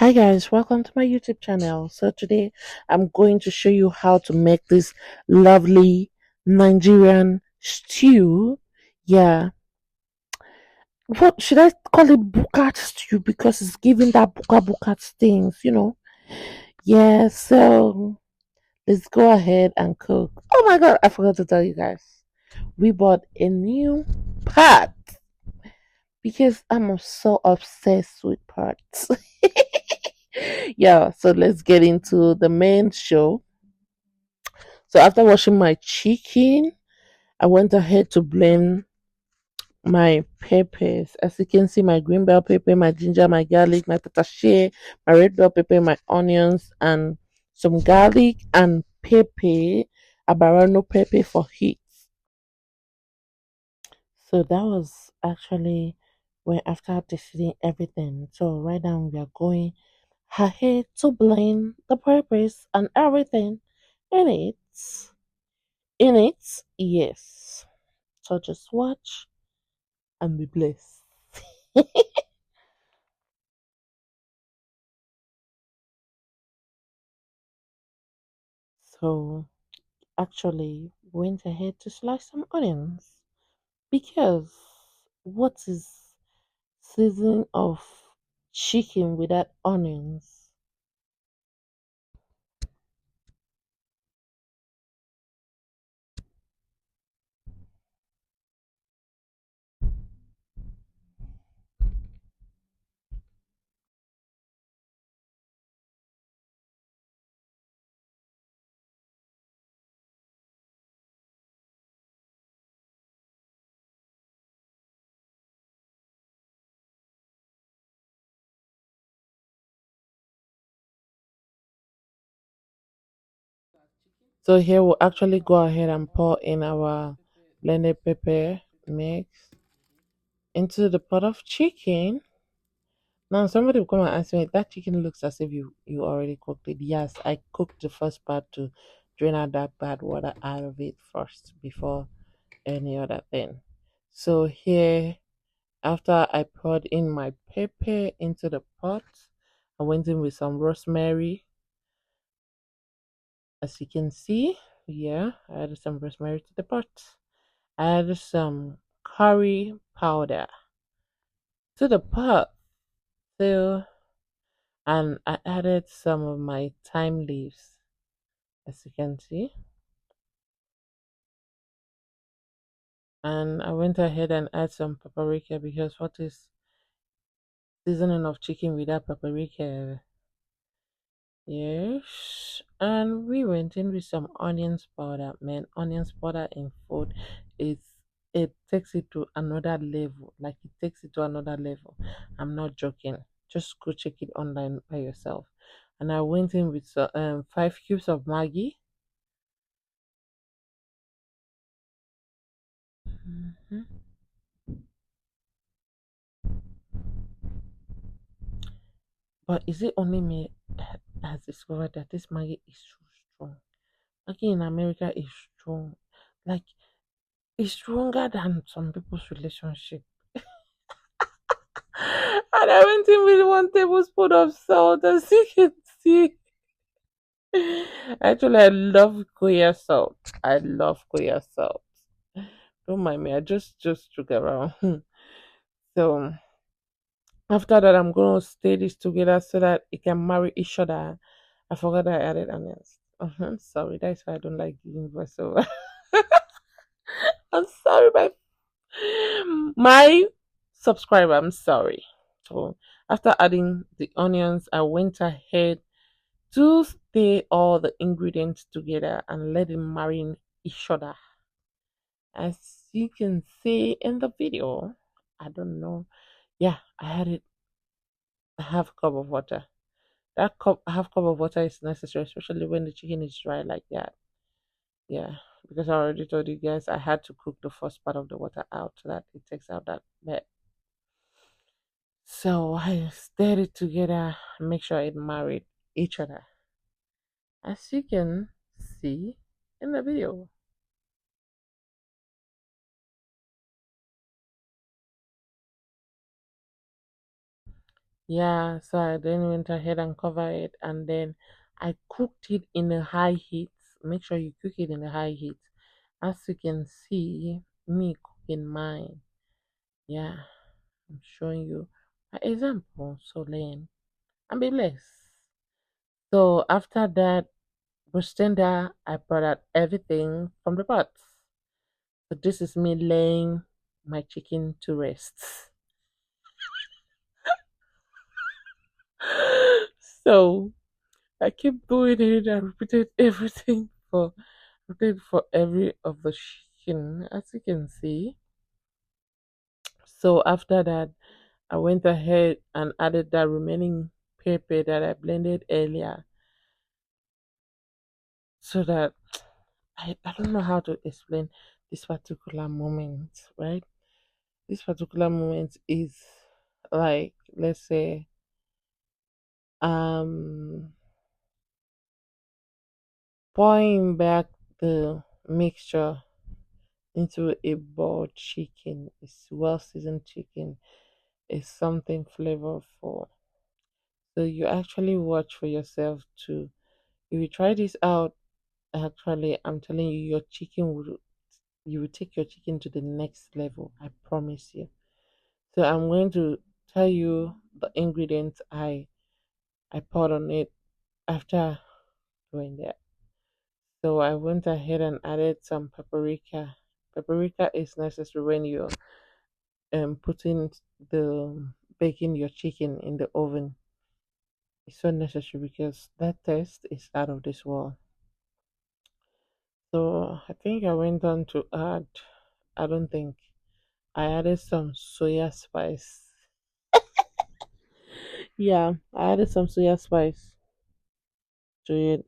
Hi guys, welcome to my YouTube channel. So today I'm going to show you how to make this lovely Nigerian stew. Yeah, what should I call it? Bukat stew because it's giving that bukat things. Yeah, so let's go ahead and cook. Oh my god, I forgot to tell you guys. We bought a new pot because I'm so obsessed with pots. Yeah, so let's get into the main show. So after washing my chicken, I went ahead to blend my peppers. As you can see, my green bell pepper, my ginger, my garlic, my tatashe, my red bell pepper, my onions, and some garlic and pepper, abarano pepper for heat. So that was actually when after deciding everything. So right now we are going ahead to blend the peppers and everything in it. In it, yes. So just watch and be blessed. So actually went ahead to slice some onions because what is season of chicken without onions? So here we'll actually go ahead and pour in our blended pepper mix into the pot of chicken. Now somebody will come and ask me, that chicken looks as if you already cooked it. Yes, I cooked the first part to drain out that bad water out of it first before any other thing. So here, after I poured in my pepper into the pot, I went in with some rosemary. As you can see, yeah, I added some rosemary to the pot. I added some curry powder to the pot. So, and I added some of my thyme leaves, as you can see. And I went ahead and add some paprika because what is seasoning of chicken without paprika? Yes. And we went in with some onions powder. Man, onions powder in food is it takes it to another level. Like it takes it to another level. I'm not joking. Just go check it online by yourself. And I went in with 5 cubes of Maggi. Mhm. But is it only me has discovered that this Maggi is so strong? Maggi in America is strong. Like it's stronger than some people's relationship. And I went in with 1 tablespoon of salt, as you can see. Actually, I love Korea salt. I love Korea salt. Don't mind me. I just took around. So after that, I'm gonna stir this together so that it can marry each other. I forgot I added onions. Sorry, that's why I don't like giving voiceover. I'm sorry, my subscriber. I'm sorry. So after adding the onions, I went ahead to stir all the ingredients together and let them marry each other. As you can see in the video, I don't know. Yeah, I added a half cup of water. That half cup of water is necessary, especially when the chicken is dry like that. Yeah, because I already told you guys I had to cook the first part of the water out so that it takes out that bit. So I stirred it together, make sure it married each other, as you can see in the video. Yeah, so I then went ahead and covered it, and then I cooked it in a high heat. Make sure you cook it in a high heat. As you can see, me cooking mine. Yeah, I'm showing you an example. So learn and be blessed. So after that roasting that, I brought out everything from the pot. So this is me laying my chicken to rest. So I keep doing it. I repeated everything for repeated for every of the chicken, as you can see. So after that, I went ahead and added that remaining pepper that I blended earlier, so that I don't know how to explain this particular moment, right? This particular moment is like, let's say, um pouring back the mixture into a boiled chicken. It's well seasoned chicken. Is something flavorful. So you actually watch for yourself too. If you try this out, actually, I'm telling you, your chicken will you will take your chicken to the next level. I promise you. So I'm going to tell you the ingredients I poured on it after doing that. So I went ahead and added some paprika. Paprika is necessary when you're putting the baking your chicken in the oven. It's so necessary because that taste is out of this world. So I think I went on to add, I don't think, I added some soya spice. Yeah, I added some soya spice to it,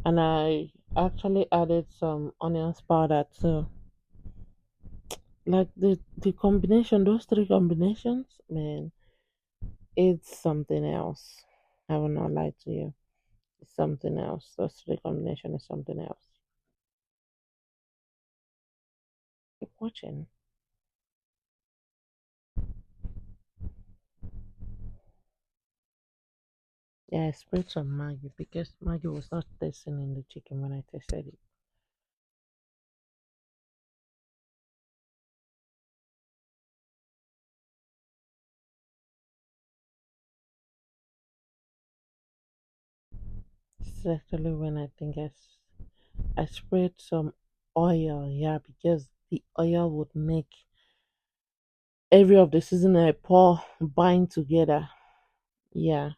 and I actually added some onions powder too. Like the combination, those three combinations, man, it's something else. I will not lie to you. It's something else. Those three combination is something else. Keep watching. Yeah, I sprayed some Maggi because Maggi was not tasting in the chicken when I tasted it. This is actually when I think I sprayed some oil, yeah, because the oil would make every of the season I pour bind together. Yeah.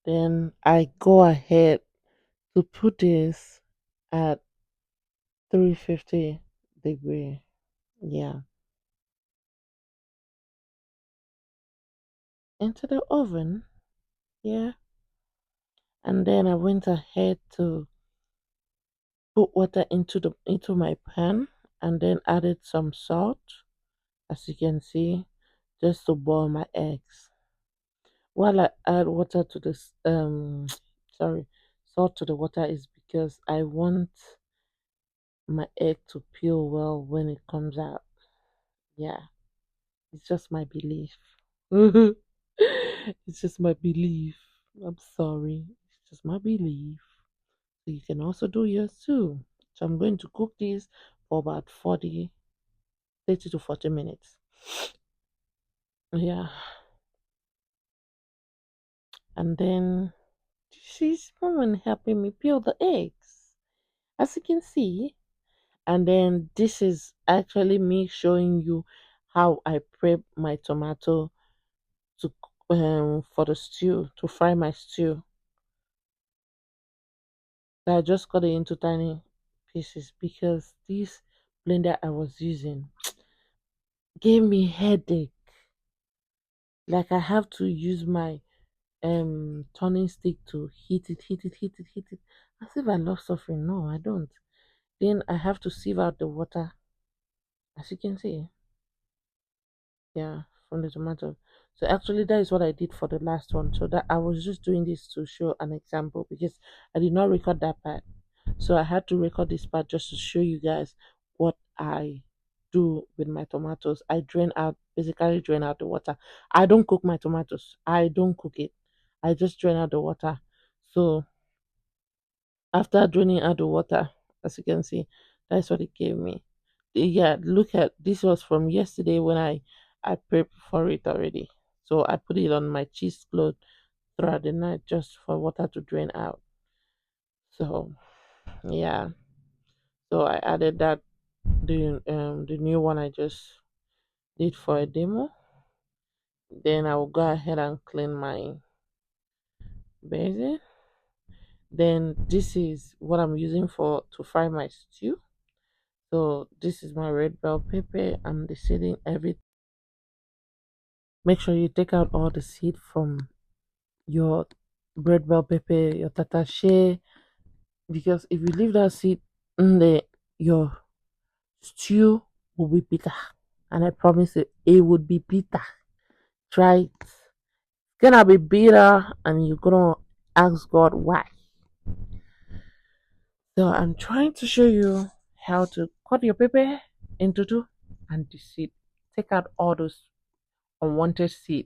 Then I go ahead to put this at 350 degree. Yeah. Into the oven. Yeah. And then I went ahead to put water into my pan and then added some salt, as you can see, just to boil my eggs. While I add water to this sorry, salt to the water is because I want my egg to peel well when it comes out. Yeah, it's just my belief. It's just my belief. I'm sorry. It's just my belief. So you can also do yours too. So I'm going to cook this for about 30 to 40 minutes. Yeah. And then she's woman helping me peel the eggs. As you can see. And then this is actually me showing you how I prep my tomato to for the stew, to fry my stew. So I just cut it into tiny pieces because this blender I was using gave me headache. Like I have to use my turning stick to heat it. As if I love suffering. No, I don't. Then I have to sieve out the water, as you can see. Yeah, from the tomato. So actually that is what I did for the last one. So that I was just doing this to show an example because I did not record that part. So I had to record this part just to show you guys what I do with my tomatoes. I basically drain out the water. I don't cook my tomatoes. I don't cook it. I just drain out the water. So after draining out the water, as you can see, that's what it gave me. Yeah, look at this was from yesterday when I prepped for it already. So I put it on my cheesecloth throughout the night just for water to drain out. So yeah, so I added that the new one I just did for a demo. Then I will go ahead and clean my basin. Then this is what I'm using for to fry my stew. So this is my red bell pepper. I'm deseeding everything. Make sure you take out all the seed from your red bell pepper, your tatashe, because if you leave that seed in there, your stew will be bitter. And I promise it would be bitter. Try it. It's gonna be bitter, and you're gonna ask God why. So I'm trying to show you how to cut your pepper into two and the seed. Take out all those unwanted seed.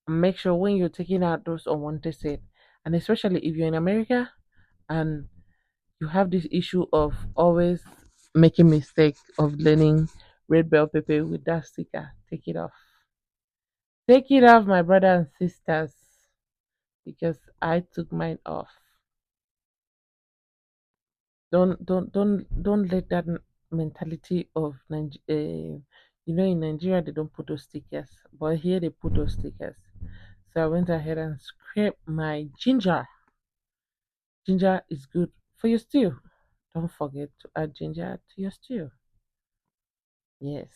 And make sure when you're taking out those unwanted seed, and especially if you're in America and you have this issue of always making mistake of blending red bell pepper with that sticker, take it off. Take it off, my brother and sisters, because I took mine off. Don't let that mentality of in Nigeria they don't put those stickers, but here they put those stickers. So I went ahead and scraped my ginger. Ginger is good for your stew. Don't forget to add ginger to your stew. Yes.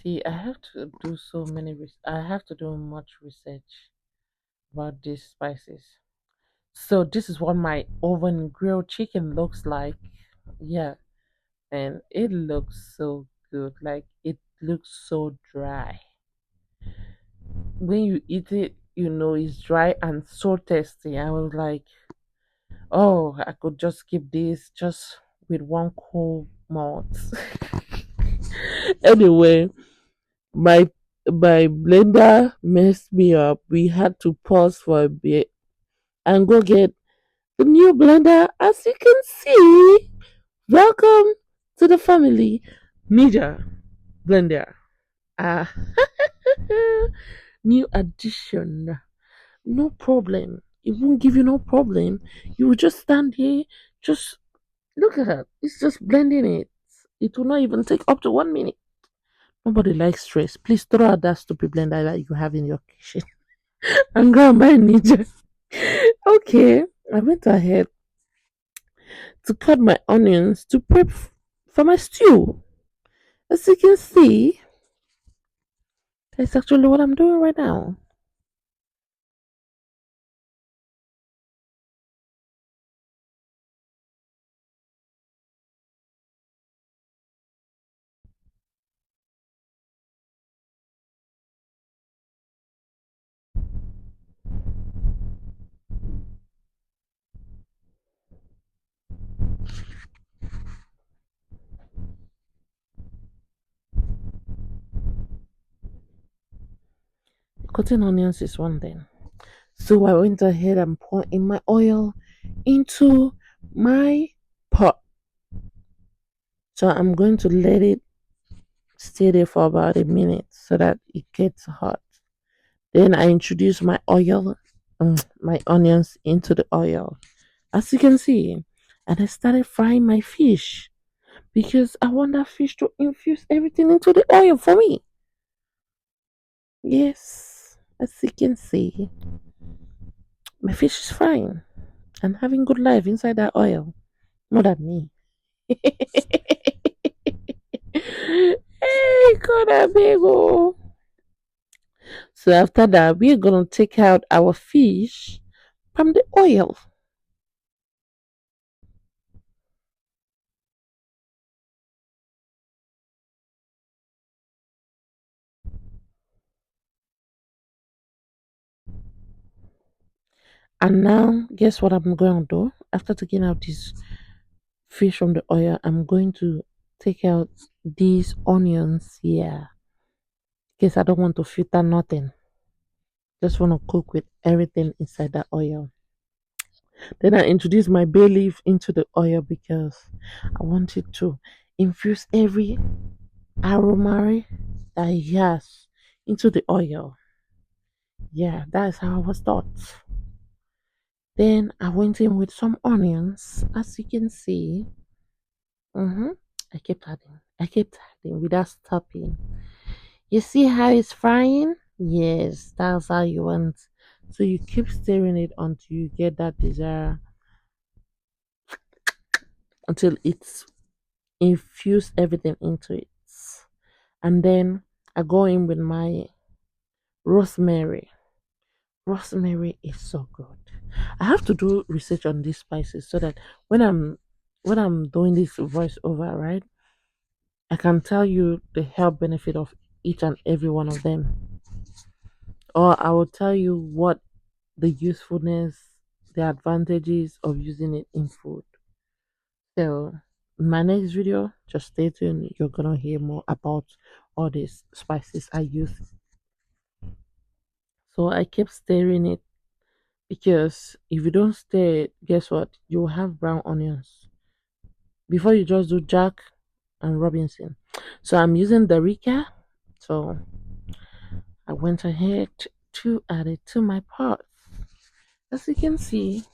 See, I have to do I have to do much research about these spices. So this is what my oven grilled chicken looks like. Yeah, and it looks so good. Like it looks so dry. When you eat it, you know it's dry and so tasty. I was like, oh, I could just keep this just with one cold mouth. Anyway, my my blender messed me up. We had to pause for a bit and go get the new blender. As you can see, welcome to the family. Media blender. Ah, new addition. No problem. It won't give you no problem. You will just stand here, just look at that. It's just blending it. It will not even take up to 1 minute. Nobody likes stress. Please throw out that stupid blender that you have in your kitchen and go and buy a ninja. Okay, I went ahead to cut my onions to prep for my stew. As you can see, that's actually what I'm doing right now. cutting onions is one thing. So I went ahead and poured in my oil into my pot. So I'm going to let it stay there for about a minute so that it gets hot. Then I introduce my oil, my onions into the oil, as you can see. And I started frying my fish because I want that fish to infuse everything into the oil for me. Yes, as you can see, my fish is frying and having good life inside that oil. More than me. Hey, God, amigo. So after that, we're gonna take out our fish from the oil. And now, guess what I'm going to do? After taking out this fish from the oil, I'm going to take out these onions here. Because I don't want to filter nothing. Just want to cook with everything inside the oil. Then I introduce my bay leaf into the oil because I want it to infuse every aroma that it has into the oil. Yeah, that's how I was taught. Then I went in with some onions, as you can see. Mm-hmm. I kept adding without stopping. You see how it's frying? Yes, that's how you want. So you keep stirring it until you get that desire, until it's infused everything into it. And then I go in with my rosemary. Rosemary is so good. I have to do research on these spices so that when I'm doing this voiceover, right, I can tell you the health benefit of each and every one of them. Or I will tell you what the usefulness, the advantages of using it in food. So my next video, just stay tuned. You're gonna hear more about all these spices I use. So I kept stirring it because if you don't stir it, guess what? You will have brown onions. Before you just do Jack and Robinson. So I'm using the Rika. So I went ahead to add it to my pot. As you can see,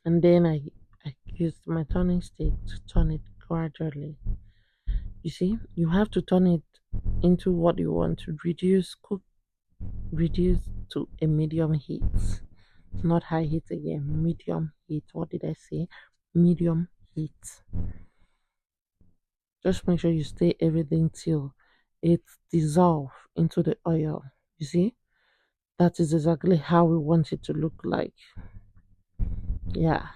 and then I used my turning stick to turn it gradually. You see, you have to turn it into what you want to reduce to a medium heat, not high heat again, medium heat. What did I say? Medium heat. Just make sure you stir everything till it dissolve into the oil. You see, that is exactly how we want it to look like. Yeah,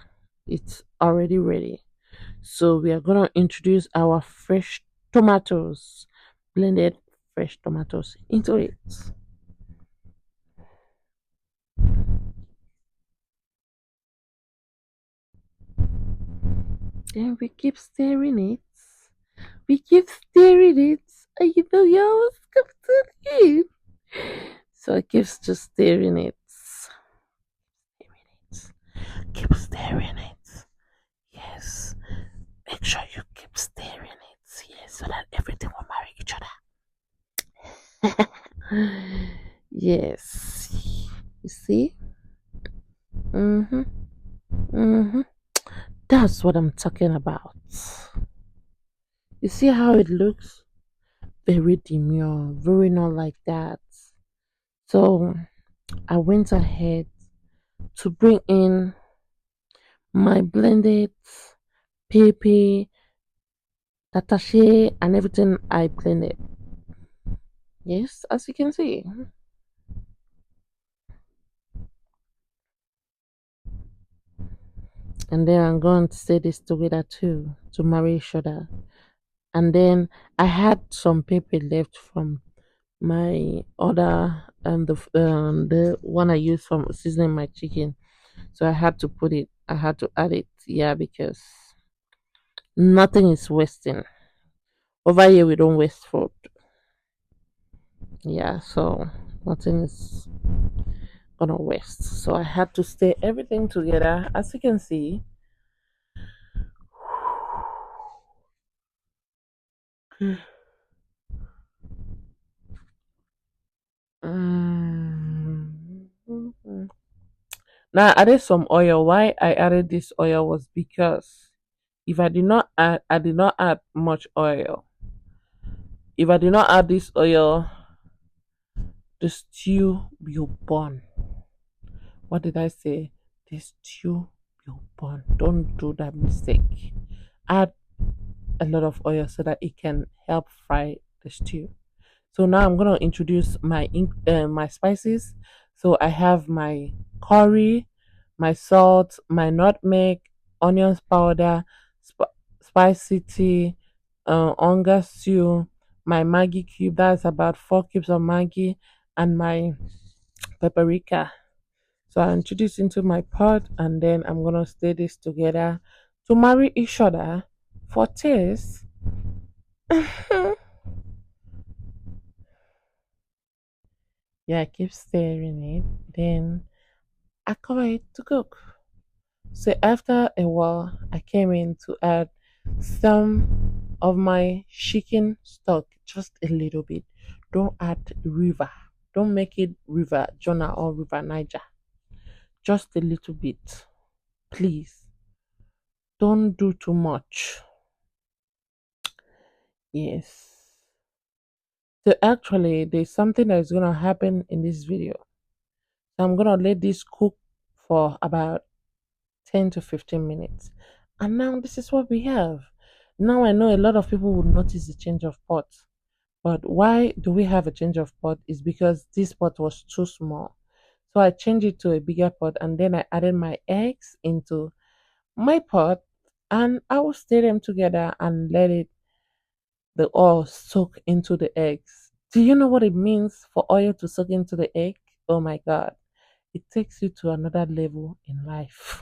it's already ready. So we are gonna introduce our fresh tomatoes, blended fresh tomatoes into it. Then we keep stirring it. We keep stirring it. And you know you always come to the end. So I keep just stirring it. Stirring it. Keep stirring it. Yes. Make sure you keep stirring it. Yes, so that everything will marry each other. Yes. You see? Mm-hmm. Mm-hmm. That's what I'm talking about. You see how it looks? Very demure, very not like that. So I went ahead to bring in my blended pepper, tatashe, and everything I blended. Yes, as you can see. and then I'm going to say this together too to marry each other. And then I had some pepper left from my other the one I used for seasoning my chicken. So I had to put it. I had to add it. Yeah, because nothing is wasting. Over here we don't waste food. Yeah, so nothing is gonna waste. So I had to stir everything together. As you can see, Mm. Now I added some oil. Why I added this oil was because if I did not add much oil. If I did not add this oil, the stew will burn. What did I say? The stew will burn. Don't do that mistake. Add a lot of oil so that it can help fry the stew. So now I'm gonna introduce my spices. So I have my curry, my salt, my nutmeg, onions powder, spicy tea, onga stew, my Maggi cube. That's about 4 cubes of Maggi, and my paprika. So I introduce into my pot, and then I'm gonna stir this together to marry each other for taste. Yeah, I keep stirring it. Then I cover it to cook. So after a while, I came in to add some of my chicken stock, just a little bit. Don't add river. Don't make it river Jonah or river Niger. Just a little bit, please. Don't do too much. Yes. So actually, there's something that is gonna happen in this video. So I'm gonna let this cook for about 10 to 15 minutes. And now this is what we have. Now I know a lot of people would notice the change of pot. But why do we have a change of pot is because this pot was too small. So I changed it to a bigger pot, and then I added my eggs into my pot, and I will stir them together and let it the oil soak into the eggs. Do you know what it means for oil to soak into the egg? Oh my god. It takes you to another level in life.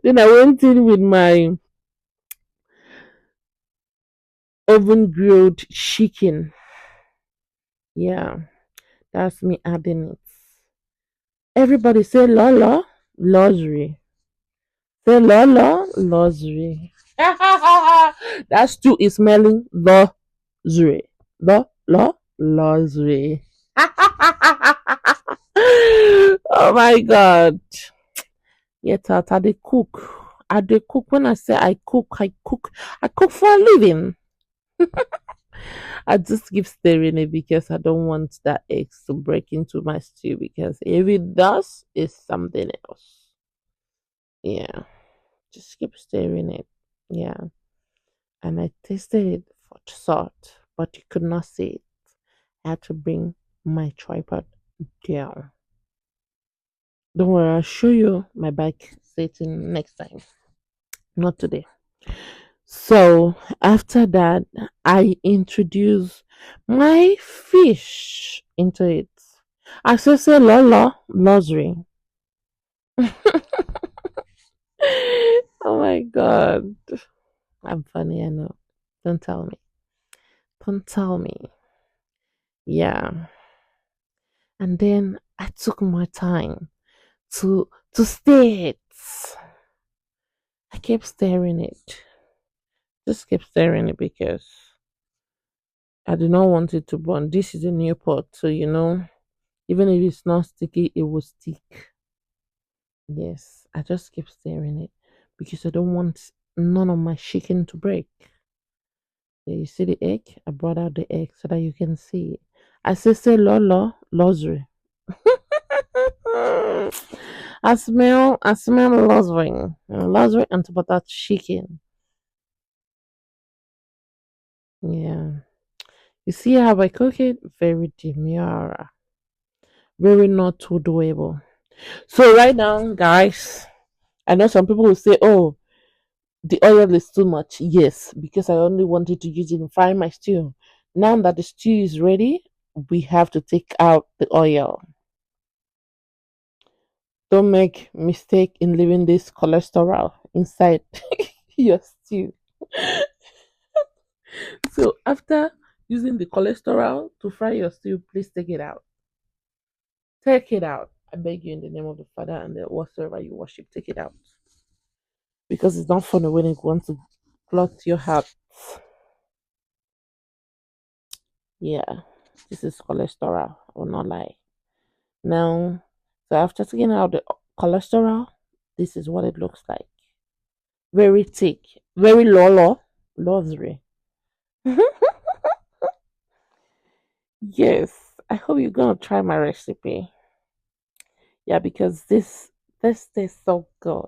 Then I went in with my oven grilled chicken. Yeah, that's me adding it. Everybody say Lola, Lozry. Say Lola, Lozry. That stew is smelling Lozry. Lozry. Oh my god. Yeah, Tata, they cook. I they cook. When I say I cook, I cook. I cook for a living. I just keep stirring it because I don't want that eggs to break into my stew, because if it does, it's something else. Yeah, just keep stirring it. Yeah, and I tasted it for salt, but you could not see it. I had to bring my tripod down. Don't worry, I'll show you my back setting next time. Not today. So after that, I introduce my fish into it. I still say Lola, Lozry. Oh my god. I'm funny, I know. Don't tell me. Don't tell me. Yeah. And then I took my time to stir it. I kept stirring it. Just kept stirring it because I do not want it to burn. This is a new pot, so even if it's not sticky, it will stick. Yes, I just keep stirring it because I don't want none of my chicken to break. Yeah, you see the egg? I brought out the egg so that you can see it. I say lolo, lozry. I smell lozry. Lozry and potato chicken. Yeah. You see how I cook it? Very demure. Very not too doable. So right now, guys, I know some people will say, "Oh, the oil is too much." Yes, because I only wanted to use it in frying my stew. Now that the stew is ready, we have to take out the oil. Don't make mistake in leaving this cholesterol inside your stew. So after using the cholesterol to fry your stew, please take it out. Take it out. I beg you in the name of the Father and the whatsoever you worship, take it out. Because it's not funny when it wants to clot your heart. Yeah. This is cholesterol. I will not lie. Now, so after taking out the cholesterol, this is what it looks like. Very thick. Very lolo. Rosary. Yes. I hope you're gonna try my recipe. Yeah, because this tastes so good.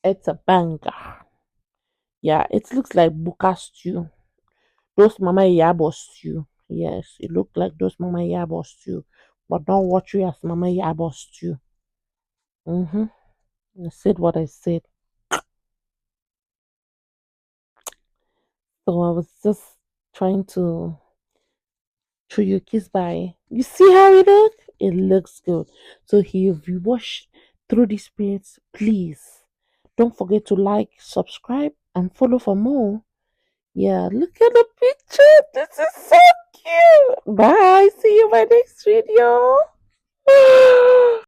It's a banger. Yeah, it looks like buka stew. Those mama yabo stew. Yes, it looked like those mama yabo stew. But don't watch you as mama yabo stew. Mm-hmm. I said what I said. So I was just trying to show you a kiss by. You see how it looks? It looks good. So if you watch through this page, please don't forget to like, subscribe, and follow for more. Yeah, look at the picture. This is so cute. Bye. See you in my next video.